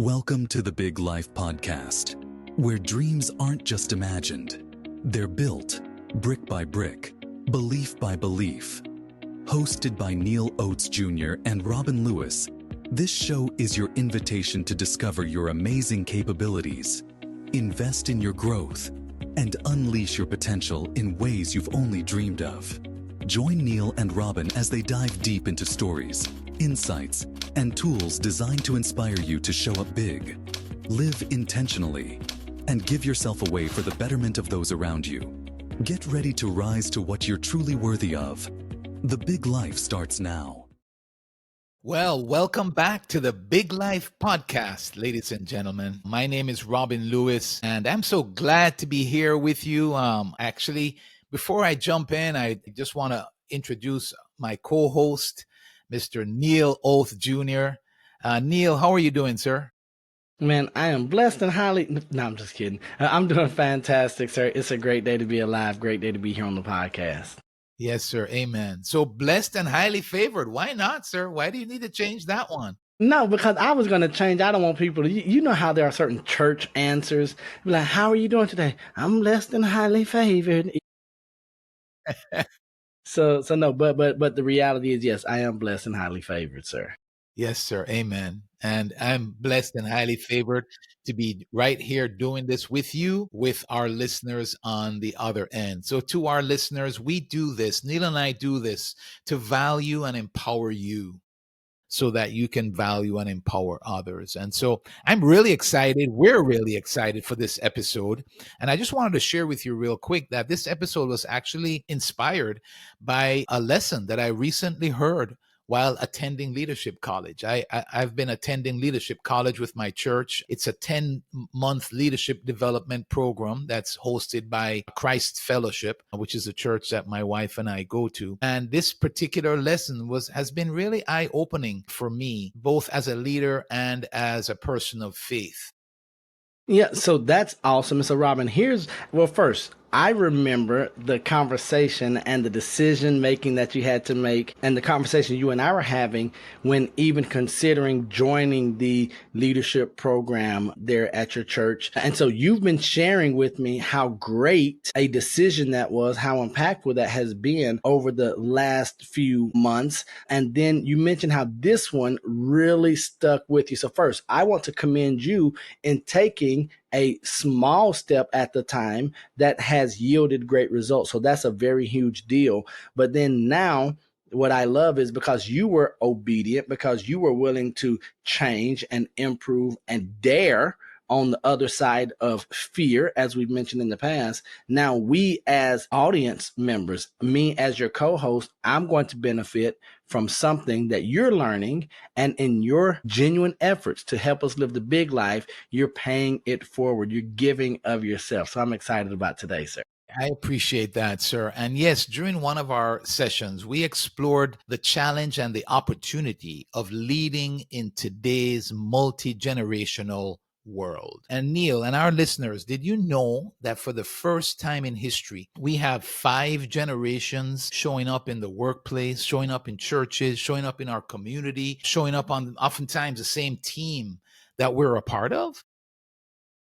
Welcome to the Big Life Podcast, where dreams aren't just imagined, they're built brick by brick, belief by belief. Hosted by Neal Oates Jr. and Robin Lewis, this show is your invitation to discover your amazing capabilities, invest in your growth, and unleash your potential in ways you've only dreamed of. Join Neal and Robin as they dive deep into stories, insights, and tools designed to inspire you to show up big, live intentionally, and give yourself away for the betterment of those around you. Get ready to rise to what you're truly worthy of. The Big Life starts now. Well, welcome back to the Big Life Podcast, ladies and gentlemen. My name is Robin Lewis, and I'm so glad to be here with you. Actually, before I jump in, I just want to introduce my co-host, Mr. Neal Oates Jr. Neal, how are you doing, sir? Man, I am blessed and highly... No, I'm just kidding. I'm doing fantastic, sir. It's a great day to be alive. Great day to be here on the podcast. Yes, sir. Amen. So blessed and highly favored. Why not, sir? Why do you need to change that one? No, because I was going to change. I don't want people to... You know how there are certain church answers. Be like, how are you doing today? I'm blessed and highly favored. So no, but the reality is, yes, I am blessed and highly favored, sir. Yes, sir. Amen. And I'm blessed and highly favored to be right here doing this with you, with our listeners on the other end. So to our listeners, we do this, Neal and I do this to value and empower you so that you can value and empower others. And so I'm really excited. We're really excited for this episode. And I just wanted to share with you real quick that this episode was actually inspired by a lesson that I recently heard while attending leadership college. I've been attending leadership college with my church. It's a 10-month leadership development program that's hosted by Christ Fellowship, which is a church that my wife and I go to. And this particular lesson has been really eye-opening for me, both as a leader and as a person of faith. Yeah, so that's awesome. So Robin, first, I remember the conversation and the decision making that you had to make and the conversation you and I were having when even considering joining the leadership program there at your church. And so you've been sharing with me how great a decision that was, how impactful that has been over the last few months. And then you mentioned how this one really stuck with you. So first, I want to commend you in taking a small step at the time that has yielded great results. So that's a very huge deal. But then now what I love is because you were obedient, because you were willing to change and improve and dare on the other side of fear, as we've mentioned in the past. Now we as audience members, me as your co-host, I'm going to benefit from something that you're learning, and in your genuine efforts to help us live the big life, you're paying it forward. You're giving of yourself. So I'm excited about today, sir. I appreciate that, sir. And yes, during one of our sessions, we explored the challenge and the opportunity of leading in today's multi-generational world. And Neal and our listeners, did you know that for the first time in history, we have 5 generations showing up in the workplace, showing up in churches, showing up in our community, showing up on oftentimes the same team that we're a part of?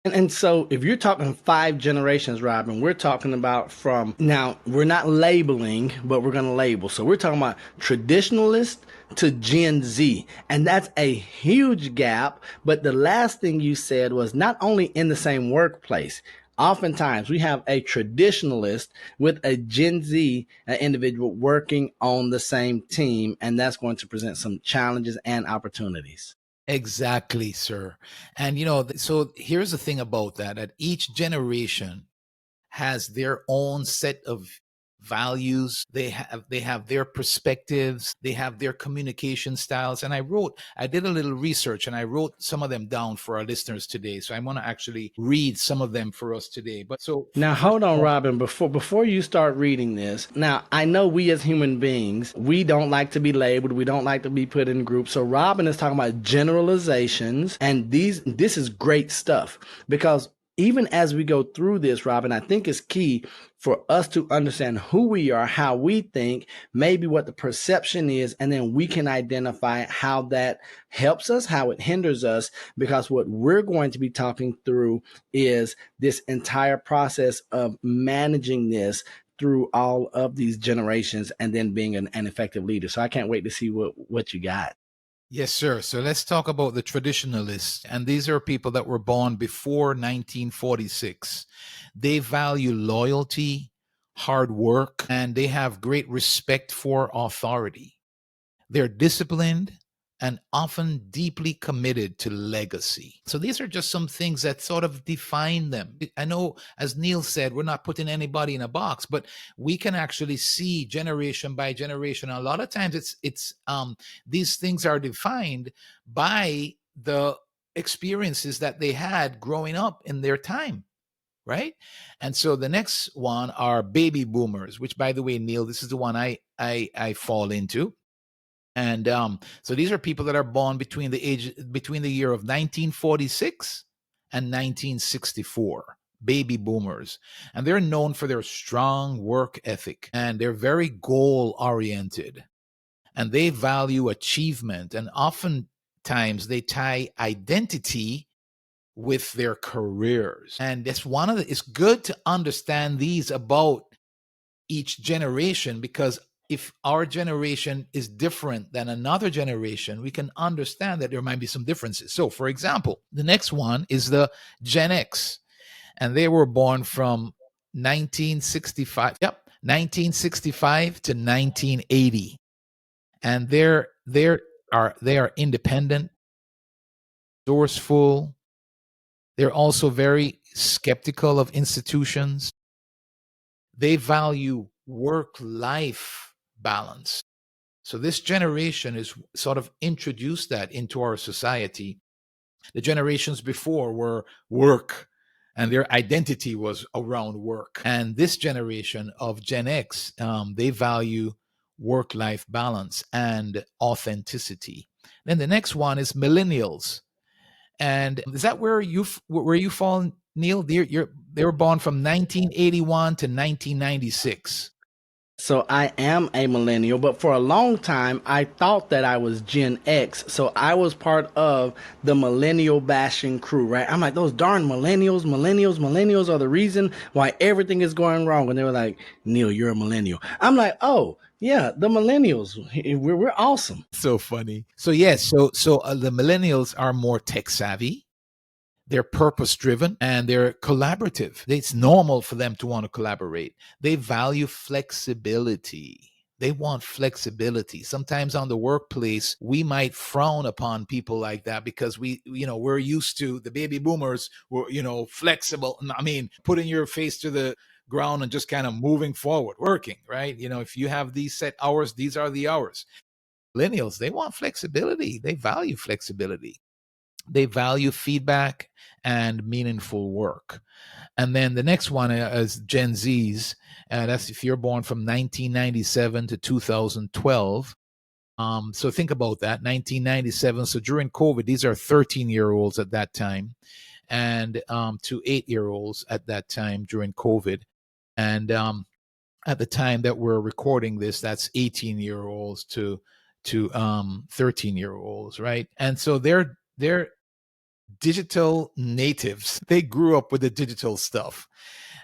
And so if you're talking 5 generations, Robin, we're talking about now we're not labeling, but we're going to label. So we're talking about traditionalist to Gen Z. And that's a huge gap. But the last thing you said was not only in the same workplace. Oftentimes we have a traditionalist with a Gen Z individual working on the same team. And that's going to present some challenges and opportunities. Exactly, sir. And, so here's the thing about that each generation has their own set of values. They have their perspectives. They have their communication styles. And I did a little research and I wrote some of them down for our listeners today. So I want to actually read some of them for us today. But so now hold on, Robin, before you start reading this. Now, I know we as human beings, we don't like to be labeled. We don't like to be put in groups. So Robin is talking about generalizations, and this is great stuff because even as we go through this, Robin, I think it's key for us to understand who we are, how we think, maybe what the perception is, and then we can identify how that helps us, how it hinders us, because what we're going to be talking through is this entire process of managing this through all of these generations and then being an effective leader. So I can't wait to see what you got. Yes, sir. So let's talk about the traditionalists. And these are people that were born before 1946. They value loyalty, hard work, and they have great respect for authority. They're disciplined and often deeply committed to legacy. So these are just some things that sort of define them. I know, as Neal said, we're not putting anybody in a box, but we can actually see generation by generation. A lot of times it's these things are defined by the experiences that they had growing up in their time. Right. And so the next one are baby boomers, which, by the way, Neal, this is the one I fall into. And so these are people that are born between the year of 1946 and 1964, baby boomers. And they're known for their strong work ethic, and they're very goal oriented, and they value achievement, and oftentimes they tie identity with their careers. And that's it's good to understand these about each generation, because if our generation is different than another generation, we can understand that there might be some differences. So, for example, the next one is the Gen X, and they were born from 1965. Yep, 1965 to 1980, and they are independent, resourceful. They're also very skeptical of institutions. They value work-life balance. So this generation is sort of introduced that into our society. The generations before were work, and their identity was around work. And this generation of Gen X, they value work-life balance and authenticity. Then the next one is millennials. And is that where you fall, Neal? They were born from 1981 to 1996. So I am a millennial, but for a long time I thought that I was Gen X. So I was part of the millennial bashing crew, right? I'm like, those darn millennials are the reason why everything is going wrong. And they were like, Neal, you're a millennial. I'm like, oh yeah, the millennials, we're awesome. So funny. So yes, so the millennials are more tech savvy. They're purpose driven, and they're collaborative. It's normal for them to want to collaborate. They value flexibility. They want flexibility. Sometimes on the workplace, we might frown upon people like that because we're used to, the baby boomers were, flexible. I mean, putting your face to the ground and just kind of moving forward, working, right? If you have these set hours, these are the hours. Millennials, they want flexibility. They value flexibility. They value feedback and meaningful work. And then the next one is Gen Zs. That's if you're born from 1997 to 2012. So think about that, 1997. So during COVID, these are 13-year-olds at that time, and to 8-year-olds at that time during COVID. And at the time that we're recording this, that's 18-year-olds to 13-year-olds, right? And so they're digital natives. They grew up with the digital stuff.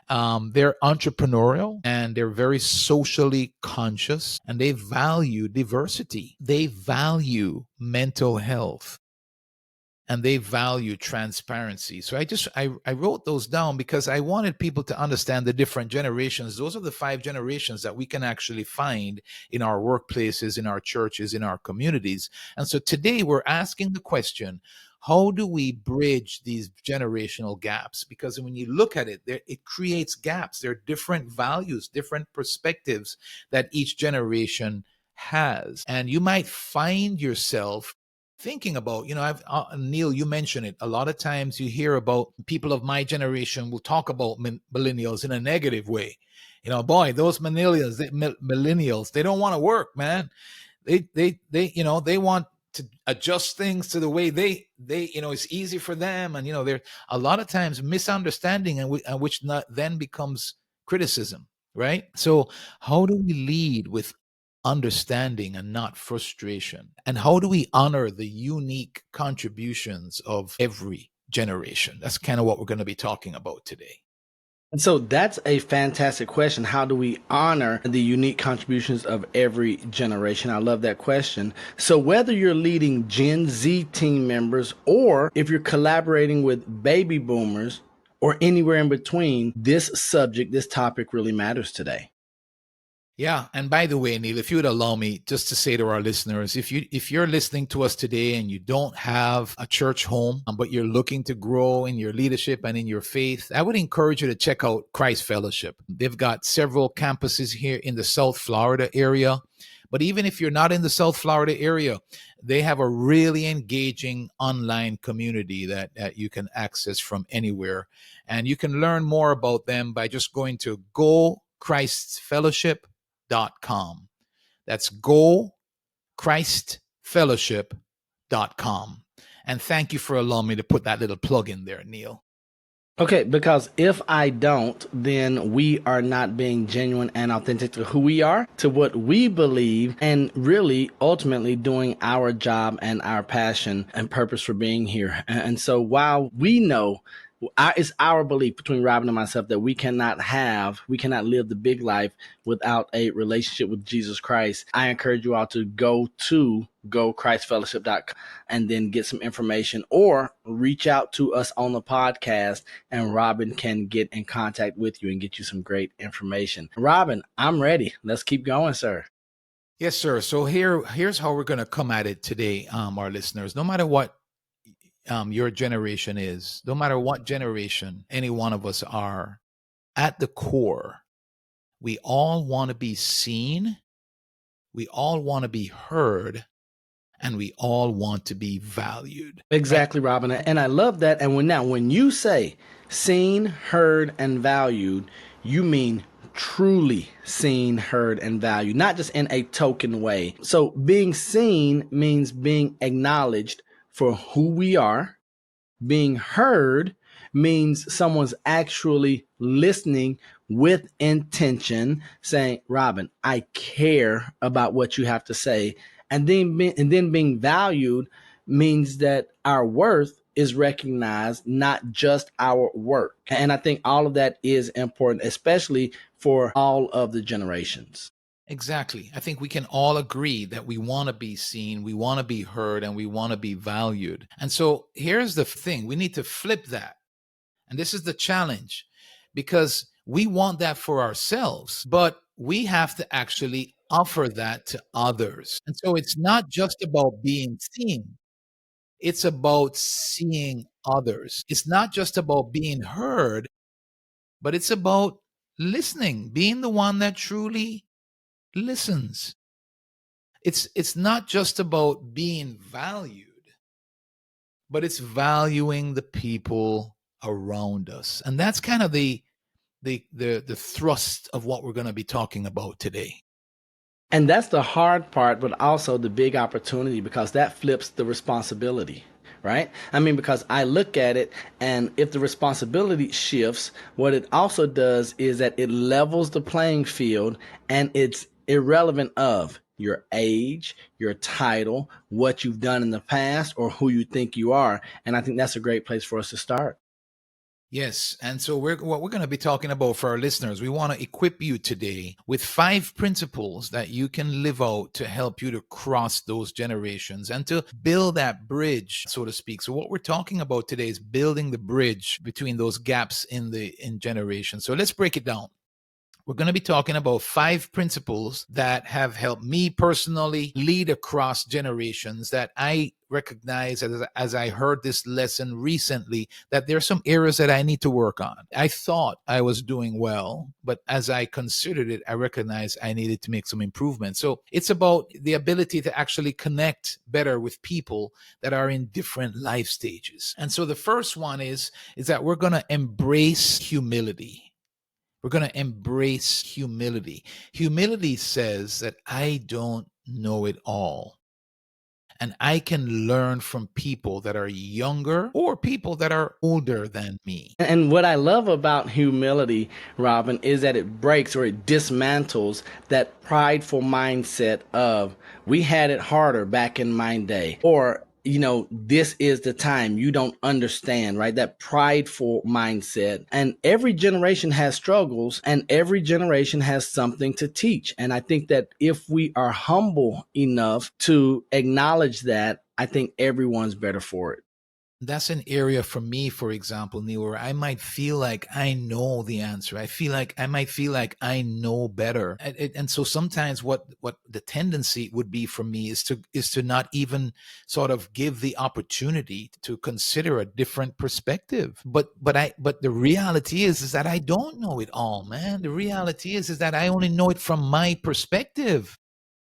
They're entrepreneurial, and they're very socially conscious, and they value diversity. They value mental health, and they value transparency. So I wrote those down because I wanted people to understand the different generations. Those are the 5 generations that we can actually find in our workplaces, in our churches, in our communities. And so today we're asking the question, how do we bridge these generational gaps? Because when you look at it, it creates gaps. There are different values, different perspectives that each generation has. And you might find yourself thinking about, Neal, you mentioned it. A lot of times you hear about people of my generation will talk about millennials in a negative way. Boy, those millennials, they don't want to work, man. They want to adjust things to the way they it's easy for them, and there a lot of times misunderstanding, and which not then becomes criticism, right? So how do we lead with understanding and not frustration? And how do we honor the unique contributions of every generation? That's kind of what we're going to be talking about today. And so that's a fantastic question. How do we honor the unique contributions of every generation? I love that question. So whether you're leading Gen Z team members or if you're collaborating with baby boomers or anywhere in between, this subject, this topic really matters today. Yeah, and by the way, Neal, if you would allow me just to say to our listeners, if you're listening to us today and you don't have a church home, but you're looking to grow in your leadership and in your faith, I would encourage you to check out Christ Fellowship. They've got several campuses here in the South Florida area. But even if you're not in the South Florida area, they have a really engaging online community that you can access from anywhere. And you can learn more about them by just going to gochristfellowship.com. That's gochristfellowship.com. And thank you for allowing me to put that little plug in there, Neal. Okay, because if I don't, then we are not being genuine and authentic to who we are, to what we believe, and really ultimately doing our job and our passion and purpose for being here. And so while we know it's our belief between Robin and myself that we cannot live the big life without a relationship with Jesus Christ, I encourage you all to go to gochristfellowship.com and then get some information, or reach out to us on the podcast and Robin can get in contact with you and get you some great information. Robin, I'm ready. Let's keep going, sir. Yes, sir. So here's how we're going to come at it today, our listeners. No matter what your generation is, no matter what generation any one of us are, at the core, we all want to be seen, we all want to be heard, and we all want to be valued. Exactly, right? Robin. And I love that. And when you say seen, heard, and valued, you mean truly seen, heard, and valued, not just in a token way. So being seen means being acknowledged for who we are. Being heard means someone's actually listening with intention, saying, Robin, I care about what you have to say. And then being valued means that our worth is recognized, not just our work. And I think all of that is important, especially for all of the generations. Exactly. I think we can all agree that we want to be seen, we want to be heard, and we want to be valued. And so here's the thing, we need to flip that. And this is the challenge, because we want that for ourselves, but we have to actually offer that to others. And so it's not just about being seen, it's about seeing others. It's not just about being heard, but it's about listening, being the one that truly listens. It's not just about being valued, but it's valuing the people around us. And that's kind of the thrust of what we're going to be talking about today. And that's the hard part, but also the big opportunity, because that flips the responsibility, right? I mean, because I look at it, and if the responsibility shifts, what it also does is that it levels the playing field, and it's irrelevant of your age, your title, what you've done in the past, or who you think you are. And I think that's a great place for us to start. Yes. And so what we're going to be talking about for our listeners, we want to equip you today with 5 principles that you can live out to help you to cross those generations and to build that bridge, so to speak. So what we're talking about today is building the bridge between those gaps in generations. So let's break it down. We're going to be talking about 5 principles that have helped me personally lead across generations, that I recognize as I heard this lesson recently, that there are some areas that I need to work on. I thought I was doing well, but as I considered it, I recognized I needed to make some improvements. So it's about the ability to actually connect better with people that are in different life stages. And so the first one is that we're going to embrace humility. We're going to embrace humility. Humility says that I don't know it all. And I can learn from people that are younger or people that are older than me. And what I love about humility, Robin, is that it breaks or it dismantles that prideful mindset of we had it harder back in my day, or this is the time you don't understand, right? That prideful mindset. And every generation has struggles and every generation has something to teach. And I think that if we are humble enough to acknowledge that, I think everyone's better for it. That's an area for me, for example, Neil, where I might feel like I know the answer. I might feel like I know better. And so sometimes what the tendency would be for me is to not even sort of give the opportunity to consider a different perspective. But the reality is that I don't know it all, man. The reality is that I only know it from my perspective.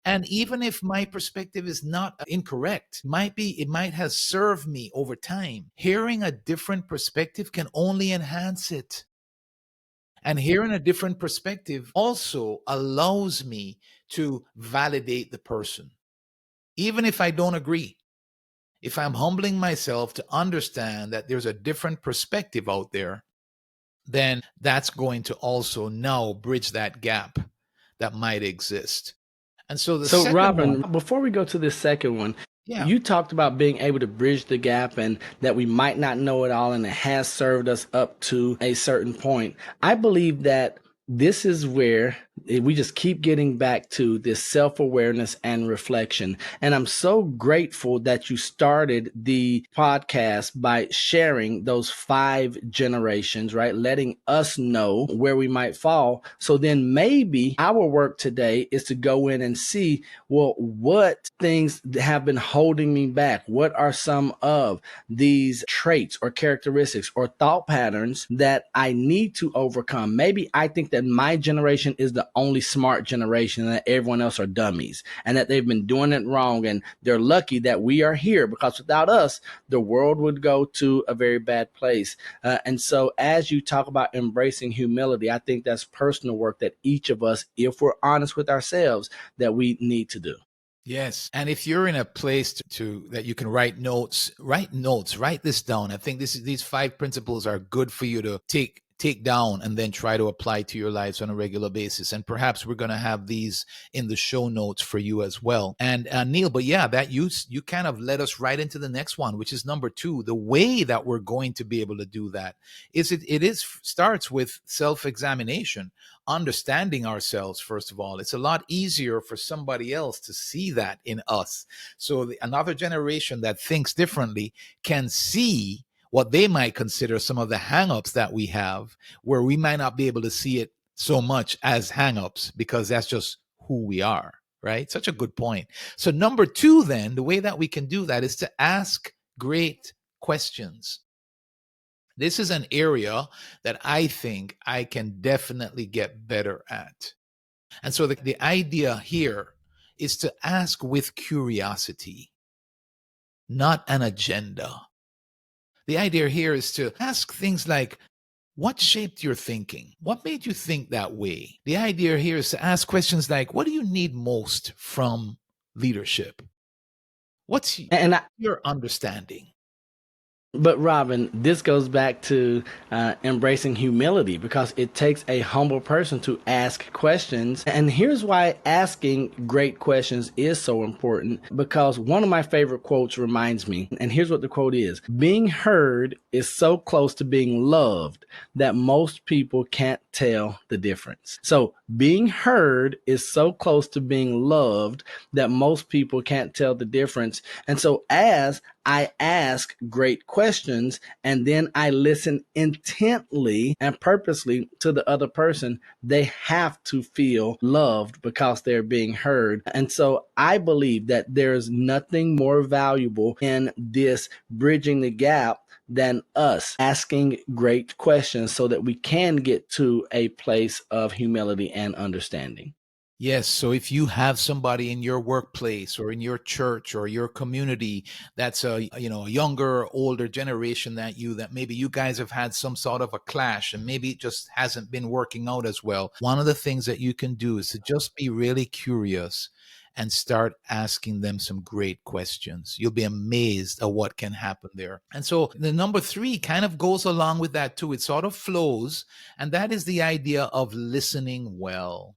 And even if my perspective is not incorrect, it might have served me over time. Hearing a different perspective can only enhance it. And hearing a different perspective also allows me to validate the person. Even if I don't agree, if I'm humbling myself to understand that there's a different perspective out there, then that's going to also now bridge that gap that might exist. And so the So, second Robin, one, before we go to this second one, yeah. you talked about being able to bridge the gap and that we might not know it all and it has served us up to a certain point. I believe that this is where we just keep getting back to this self-awareness and reflection. And I'm so grateful that you started the podcast by sharing those 5 generations, right? Letting us know where we might fall. So then maybe our work today is to go in and see, well, what things have been holding me back? What are some of these traits or characteristics or thought patterns that I need to overcome? Maybe I think that my generation is the only smart generation and that everyone else are dummies and that they've been doing it wrong, and they're lucky that we are here, because without us the world would go to a very bad place. And so as you talk about embracing humility, I think that's personal work that each of us, if we're honest with ourselves, that we need to do. Yes. And if you're in a place to that you can write notes, write this down. I think these 5 principles are good for you to take down and then try to apply to your lives on a regular basis. And perhaps we're going to have these in the show notes for you as well. And Neal, but yeah, that you kind of led us right into the next one, which is number 2. The way that we're going to be able to do that is starts with self-examination, understanding ourselves. First of all, it's a lot easier for somebody else to see that in us. So another generation that thinks differently can see what they might consider some of the hangups that we have, where we might not be able to see it so much as hangups because that's just who we are, right? Such a good point. So number 2, then, the way that we can do that is to ask great questions. This is an area that I think I can definitely get better at. And so the idea here is to ask with curiosity, not an agenda. The idea here is to ask things like, what shaped your thinking? What made you think that way? The idea here is to ask questions like, what do you need most from leadership? What's your understanding? But Robin, this goes back to embracing humility, because it takes a humble person to ask questions. And here's why asking great questions is so important, because one of my favorite quotes reminds me, and here's what the quote is: being heard is so close to being loved that most people can't tell the difference. So being heard is so close to being loved that most people can't tell the difference. And so as I ask great questions and then I listen intently and purposely to the other person, they have to feel loved because they're being heard. And so I believe that there's nothing more valuable in this bridging the gap than us asking great questions so that we can get to a place of humility and understanding. Yes. So if you have somebody in your workplace or in your church or your community that's a younger or older generation that maybe you guys have had some sort of a clash and maybe it just hasn't been working out as well, one of the things that you can do is to just be really curious and start asking them some great questions. You'll be amazed at what can happen there. And so the number 3 kind of goes along with that too. It sort of flows, and that is the idea of listening well.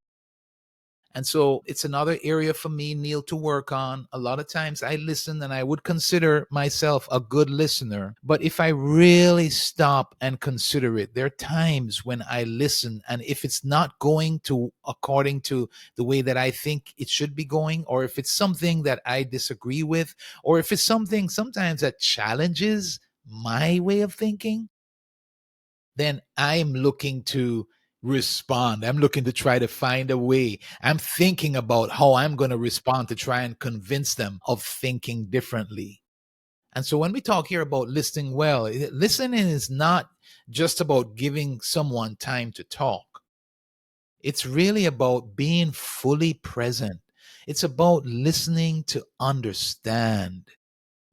And so it's another area for me, Neal, to work on. A lot of times I listen and I would consider myself a good listener. But if I really stop and consider it, there are times when I listen, and if it's not going to according to the way that I think it should be going, or if it's something that I disagree with, or if it's something sometimes that challenges my way of thinking, then I'm looking to respond. I'm looking to try to find a way. I'm thinking about how I'm going to respond to try and convince them of thinking differently. And so when we talk here about listening well, listening is not just about giving someone time to talk. It's really about being fully present. It's about listening to understand,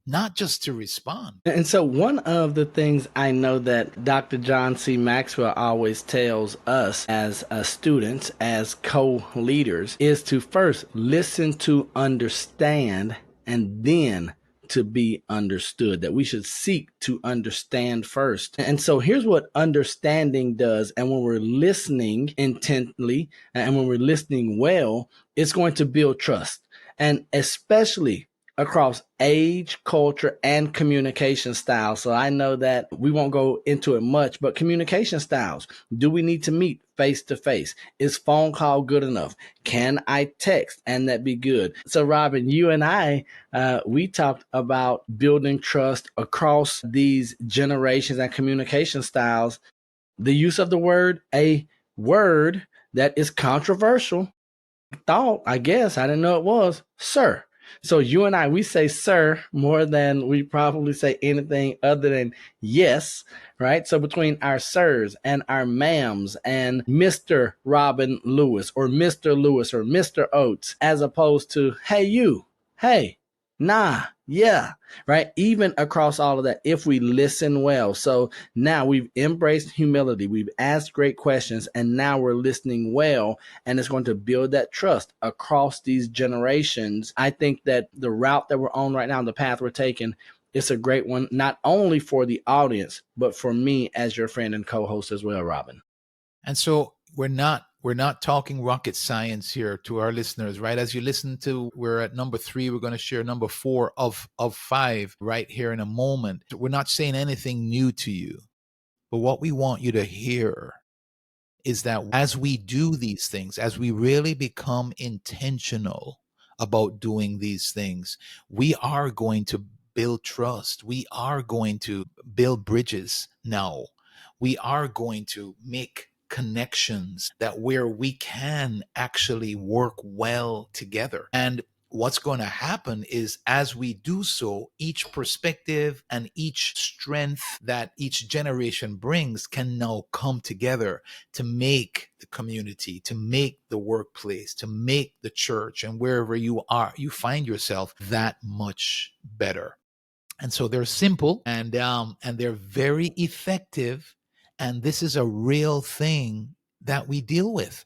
not just to respond. And so, one of the things I know that Dr. John C. Maxwell always tells us as students, as co leaders, is to first listen to understand and then to be understood, that we should seek to understand first. And so here's what understanding does. And when we're listening intently and when we're listening well, it's going to build trust. And especially across age, culture, and communication styles. So I know that we won't go into it much, but communication styles. Do we need to meet face to face? Is phone call good enough? Can I text and that be good? So Robin, you and I, we talked about building trust across these generations and communication styles. The use of the word, a word that is controversial. Thought, I guess, I didn't know it was, sir. So you and I, we say sir more than we probably say anything other than yes, right? So between our sirs and our ma'ams and Mr. Robin Lewis or Mr. Oates, as opposed to, hey, you, hey, nah, yeah, right? Even across all of that, if we listen well. So now we've embraced humility, we've asked great questions, and now we're listening well, and it's going to build that trust across these generations. I think that the route that we're on right now, the path we're taking, it's a great one, not only for the audience, but for me as your friend and co-host as well, Robin. And so we're not talking rocket science here to our listeners, right? As you listen to, we're at number 3. We're going to share number 4 of 5 right here in a moment. We're not saying anything new to you, but what we want you to hear is that as we do these things, as we really become intentional about doing these things, we are going to build trust. We are going to build bridges now. We are going to make connections that where we can actually work well together. And what's going to happen is as we do so, each perspective and each strength that each generation brings can now come together to make the community, to make the workplace, to make the church, and wherever you find yourself, that much better. And so they're simple and they're very effective. And this is a real thing that we deal with.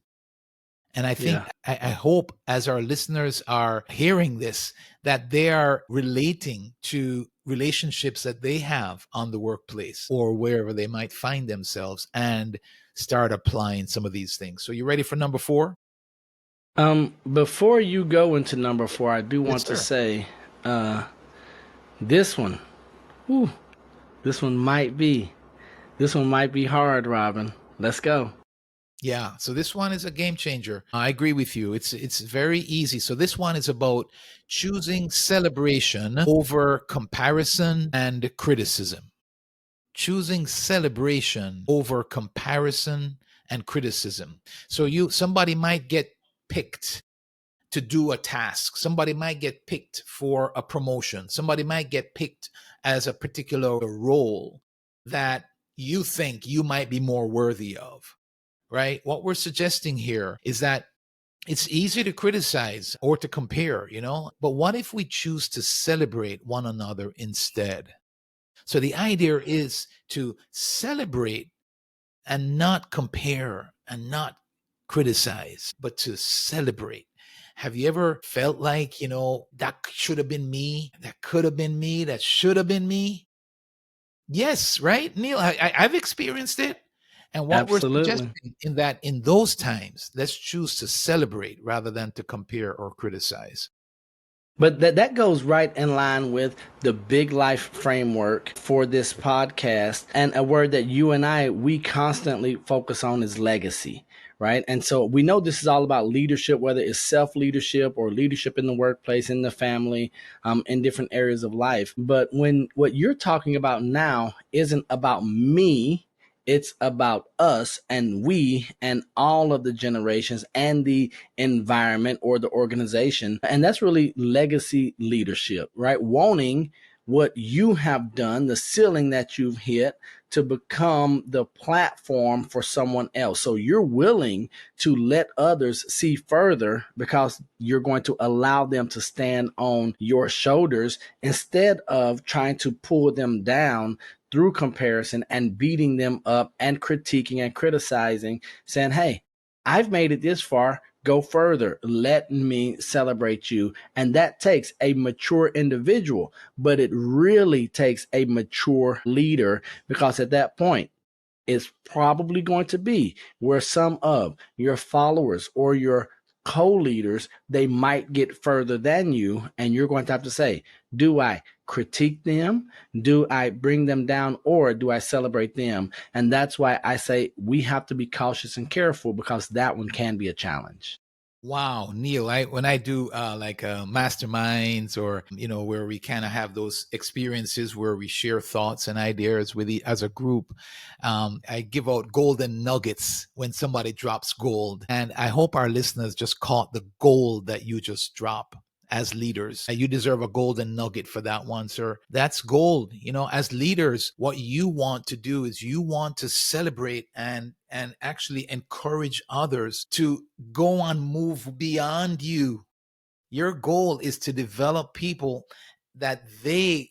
And I think, I hope as our listeners are hearing this, that they are relating to relationships that they have on the workplace or wherever they might find themselves and start applying some of these things. So you ready for number 4? Before you go into number 4, I do want to sir. say, this one, whew, this one might be hard, Robin. Let's go. Yeah, so this one is a game changer. I agree with you. It's very easy. So this one is about choosing celebration over comparison and criticism. Choosing celebration over comparison and criticism. So somebody might get picked to do a task. Somebody might get picked for a promotion. Somebody might get picked as a particular role that you think you might be more worthy of. Right? What we're suggesting here is that it's easy to criticize or to compare, but what if we choose to celebrate one another instead? So the idea is to celebrate and not compare and not criticize, but to celebrate. Have you ever felt like, that should have been me, that could have been me, that should have been me? Yes, right, Neal? I've experienced it. And what we're Absolutely. suggesting in that in those times, let's choose to celebrate rather than to compare or criticize. But that goes right in line with the big life framework for this podcast. And a word that you and we constantly focus on is legacy, right? And so we know this is all about leadership, whether it's self leadership or leadership in the workplace, in the family, in different areas of life. But when what you're talking about now isn't about me, it's about us and we and all of the generations and the environment or the organization. And that's really legacy leadership, right? Wanting what you have done, the ceiling that you've hit, to become the platform for someone else. So you're willing to let others see further because you're going to allow them to stand on your shoulders instead of trying to pull them down through comparison and beating them up and critiquing and criticizing, saying, hey, I've made it this far. Go further. Let me celebrate you. And that takes a mature individual, but it really takes a mature leader, because at that point, it's probably going to be where some of your followers or your co-leaders, they might get further than you, and you're going to have to say, do I critique them, do I bring them down, or do I celebrate them? And that's why I say we have to be cautious and careful, because that one can be a challenge. Wow, Neal, when I do masterminds, or where we kind of have those experiences where we share thoughts and ideas as a group, I give out golden nuggets when somebody drops gold, and I hope our listeners just caught the gold that you just dropped. As leaders, you deserve a golden nugget for that one, sir. That's gold. As leaders, what you want to do is you want to celebrate and actually encourage others to go and move beyond you. Your goal is to develop people that they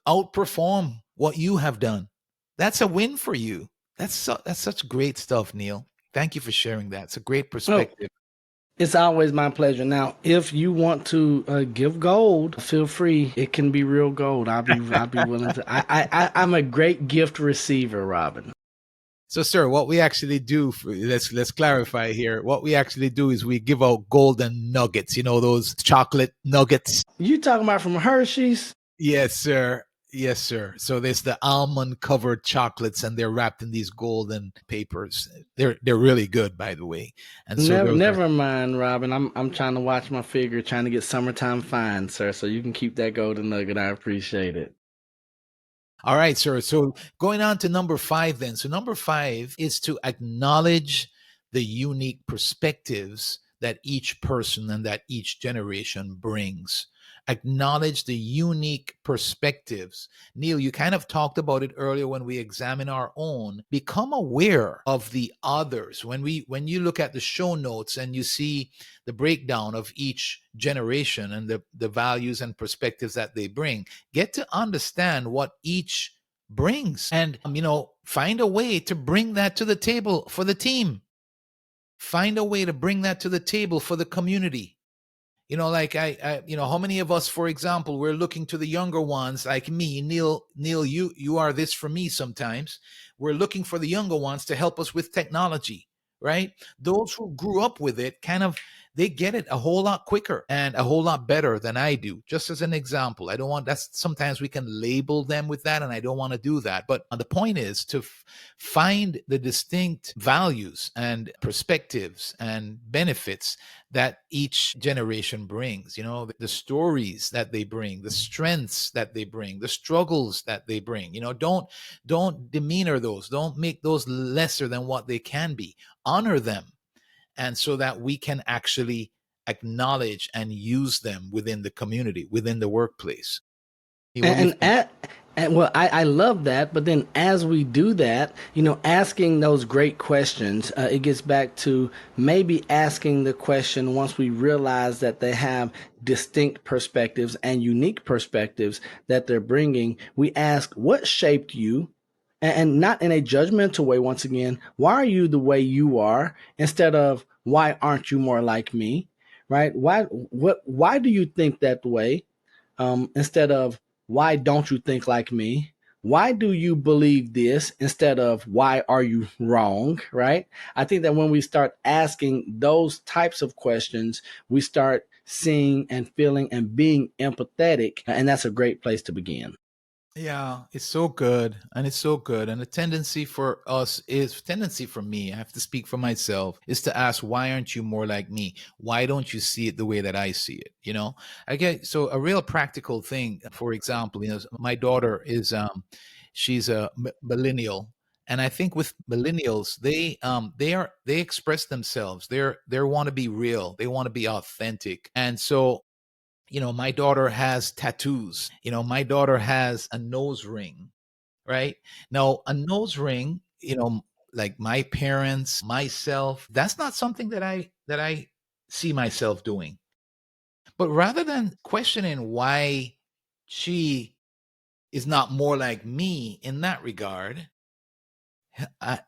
outperform what you have done. That's a win for you. That's such great stuff, Neal. Thank you for sharing that. It's a great Oh, perspective. it's always my pleasure. Now, if you want to give gold, feel free. It can be real gold. I'll be willing to. I'm a great gift receiver, Robin. So, sir, what we actually do, let's clarify here. What we actually do is we give out golden nuggets. Those chocolate nuggets. You talking about from Hershey's? Yes, sir. Yes, sir. So there's the almond covered chocolates, and they're wrapped in these golden papers. They're really good, by the way. And so Never, those are. never mind, Robin. I'm trying to watch my figure, trying to get summertime fine, sir. So you can keep that golden nugget. I appreciate it. All right, sir. So going on to number 5 then. So number 5 is to acknowledge the unique perspectives that each person and that each generation brings. Acknowledge the unique perspectives. Neal, you kind of talked about it earlier when we examine our own. Become aware of the others. When you look at the show notes and you see the breakdown of each generation and the values and perspectives that they bring, get to understand what each brings, and find a way to bring that to the table for the team. Find a way to bring that to the table for the community. Like how many of us, for example, we're looking to the younger ones, like me, Neal, you are this for me sometimes. We're looking for the younger ones to help us with technology, right? Those who grew up with it they get it a whole lot quicker and a whole lot better than I do. Just as an example, I don't want that's sometimes we can label them with that, and I don't want to do that. But the point is to find the distinct values and perspectives and benefits that each generation brings, the stories that they bring, the strengths that they bring, the struggles that they bring. Don't demeanor those, don't make those lesser than what they can be. Honor them, and so that we can actually acknowledge and use them within the community, within the workplace. What do you And, think? well, I love that. But then as we do that, asking those great questions, it gets back to maybe asking the question once we realize that they have distinct perspectives and unique perspectives that they're bringing. We ask, what shaped you? And not in a judgmental way. Once again, why are you the way you are, instead of why aren't you more like me? right? Why do you think that way? Instead of why don't you think like me? Why do you believe this instead of why are you wrong? Right? I think that when we start asking those types of questions, we start seeing and feeling and being empathetic, and that's a great place to begin. Yeah, it's so good. And it's so good. And the tendency for us is tendency for me, I have to speak for myself, is to ask, why aren't you more like me? Why don't you see it the way that I see it? You know, I get so a real practical thing, for example, my daughter is she's a millennial. And I think with millennials, they express themselves. They want to be real. They want to be authentic. And so my daughter has tattoos. My daughter has a nose ring, right? Now, a nose ring, like my parents, myself, that's not something that I see myself doing. But rather than questioning why she is not more like me in that regard, I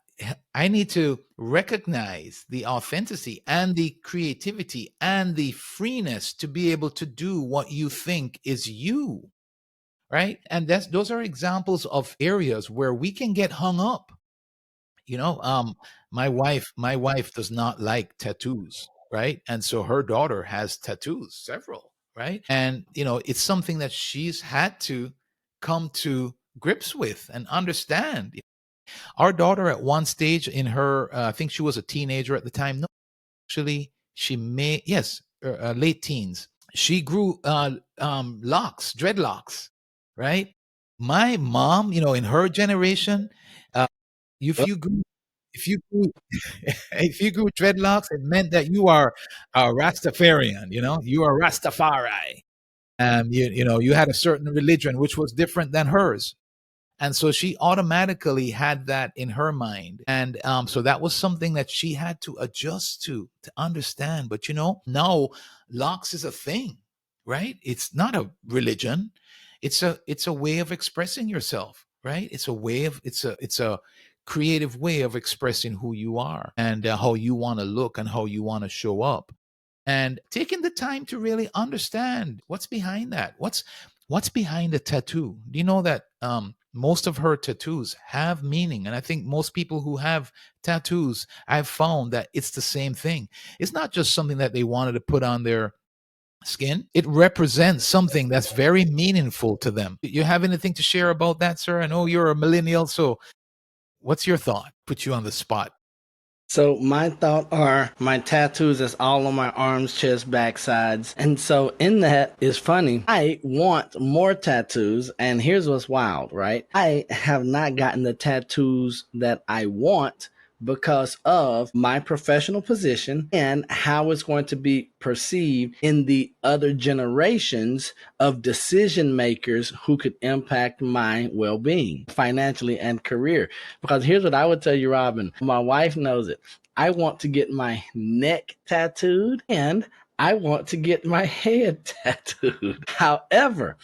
I need to recognize the authenticity and the creativity and the freeness to be able to do what you think is you, right? And those are examples of areas where we can get hung up. You know, um, my wife does not like tattoos, right? And so her daughter has tattoos, several, right? And it's something that she's had to come to grips with and understand. Our daughter at one stage in her, I think she was a teenager at the time. No, actually, she may, yes, late teens. She grew locks, dreadlocks, right? My mom, in her generation, uh, if you grew, if you grew, if you grew dreadlocks, it meant that you are a Rastafarian. You are Rastafari. You had a certain religion which was different than hers. And so she automatically had that in her mind. And so that was something that she had to adjust to understand. But now locks is a thing, right? It's not a religion. It's a way of expressing yourself, right? It's a creative way of expressing who you are and how you want to look and how you want to show up, and taking the time to really understand what's behind that. What's behind the tattoo? Do you know that most of her tattoos have meaning? And I think most people who have tattoos, I've found that it's the same thing. It's not just something that they wanted to put on their skin. It represents something that's very meaningful to them. You have anything to share about that, sir? I know you're a millennial, so what's your thought? Put you on the spot. So my thought are my tattoos is all on my arms, chest, back, sides. And so in that is funny. I want more tattoos. And here's what's wild, right? I have not gotten the tattoos that I want because of my professional position and how it's going to be perceived in the other generations of decision makers who could impact my well being financially and career. Because here's what I would tell you, Robin. My wife knows it. I want to get my neck tattooed and I want to get my head tattooed. However,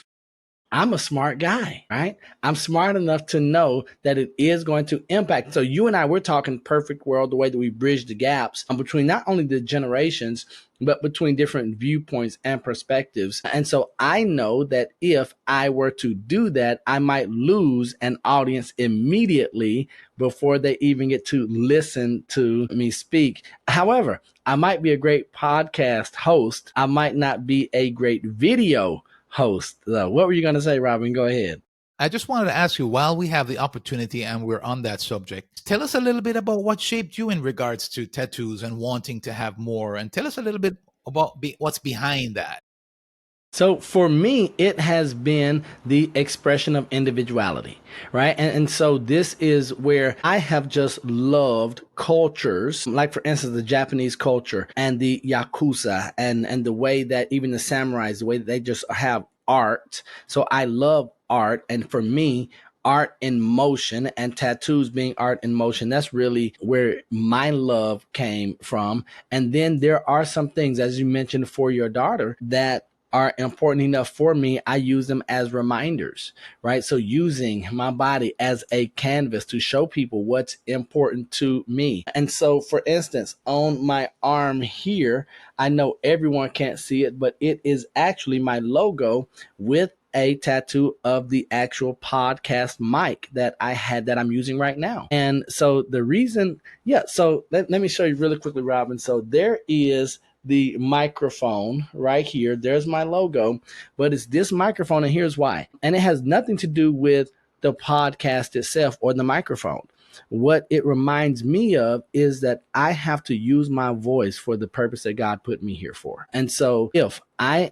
I'm a smart guy, right? I'm smart enough to know that it is going to impact. So you and I, we're talking perfect world, the way that we bridge the gaps between not only the generations, but between different viewpoints and perspectives. And so I know that if I were to do that, I might lose an audience immediately before they even get to listen to me speak. However, I might be a great podcast host. I might not be a great video host. What were you going to say, Robin? Go ahead. I just wanted to ask you, while we have the opportunity and we're on that subject, tell us a little bit about what shaped you in regards to tattoos and wanting to have more, and tell us a little bit about what's behind that. So for me, it has been the expression of individuality, right? And so this is where I have just loved cultures, like for instance, the Japanese culture and the Yakuza and the way that even the samurais, the way that they just have art. So I love art. And for me, art in motion and tattoos being art in motion, that's really where my love came from. And then there are some things, as you mentioned, for your daughter that are important enough for me, I use them as reminders, right? So using my body as a canvas to show people what's important to me. And so, for instance, on my arm here, I know everyone can't see it, but it is actually my logo with a tattoo of the actual podcast mic that I had that I'm using right now. And so the reason, so let me show you really quickly, Robin. So there is the microphone right here. There's my logo, but it's this microphone, and here's why. And it has nothing to do with the podcast itself or the microphone. What it reminds me of is that I have to use my voice for the purpose that God put me here for. And so if I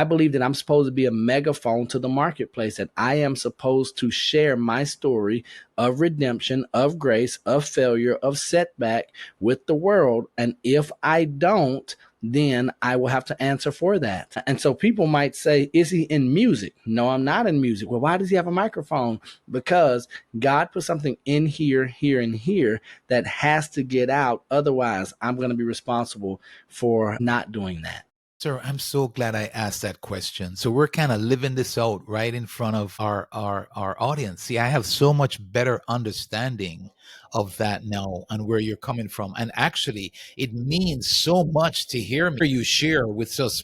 believe that I'm supposed to be a megaphone to the marketplace, that I am supposed to share my story of redemption, of grace, of failure, of setback with the world. And if I don't, then I will have to answer for that. And so people might say, is he in music? No, I'm not in music. Well, why does he have a microphone? Because God put something in here, here, and here that has to get out. Otherwise, I'm going to be responsible for not doing that. Sir, I'm so glad I asked that question. So we're kind of living this out right in front of our audience. See, I have so much better understanding of that now and where you're coming from. And actually, it means so much to hear you share with such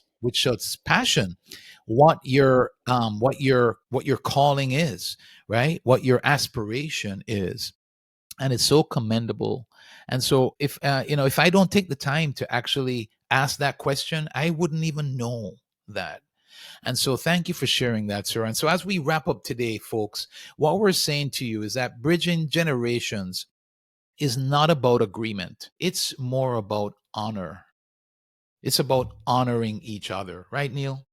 passion what your calling is, right? What your aspiration is. And it's so commendable. And so if I don't take the time to actually ask that question, I wouldn't even know that. And so thank you for sharing that, sir. And so as we wrap up today, folks, what we're saying to you is that bridging generations is not about agreement. It's more about honor. It's about honoring each other, right, Neal?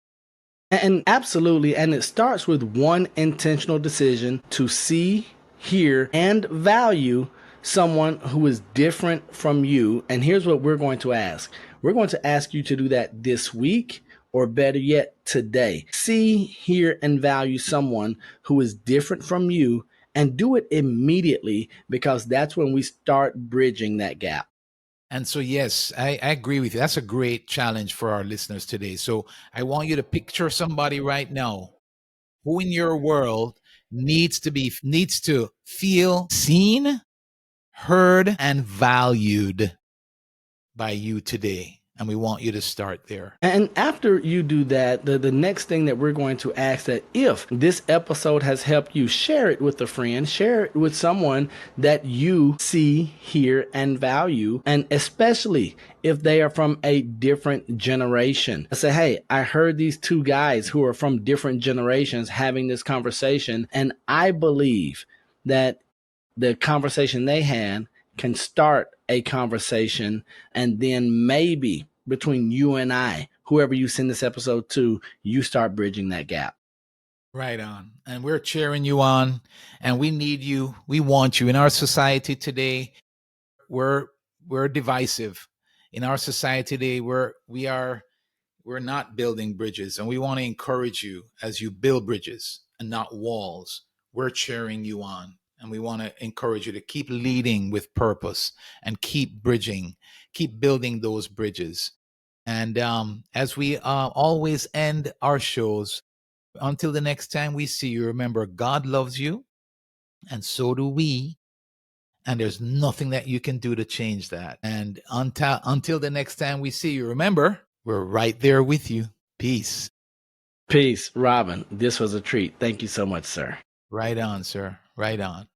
And absolutely. And it starts with one intentional decision to see, hear, and value someone who is different from you. And here's what we're going to ask. We're going to ask you to do that this week, or better yet, today. See, hear, and value someone who is different from you, and do it immediately, because that's when we start bridging that gap. And so, yes, I agree with you. That's a great challenge for our listeners today. So I want you to picture somebody right now who in your world needs to feel seen, heard, and valued by you today. And we want you to start there. And after you do that, the next thing that we're going to ask, that if this episode has helped you, share it with a friend, share it with someone that you see, hear, and value, and especially if they are from a different generation. Say, hey, I heard these two guys who are from different generations having this conversation, and I believe that the conversation they had can start a conversation, and then maybe between you and I, whoever you send this episode to, you start bridging that gap. Right on. And we're cheering you on, and we need you. We want you. In our society today, we're divisive. In our society today, we're not building bridges, and we want to encourage you as you build bridges and not walls. We're cheering you on, and we want to encourage you to keep leading with purpose and keep bridging, keep building those bridges. And as we always end our shows, until the next time we see you, remember, God loves you, and so do we. And there's nothing that you can do to change that. And until the next time we see you, remember, we're right there with you. Peace. Peace, Robin. This was a treat. Thank you so much, sir. Right on, sir. Right on.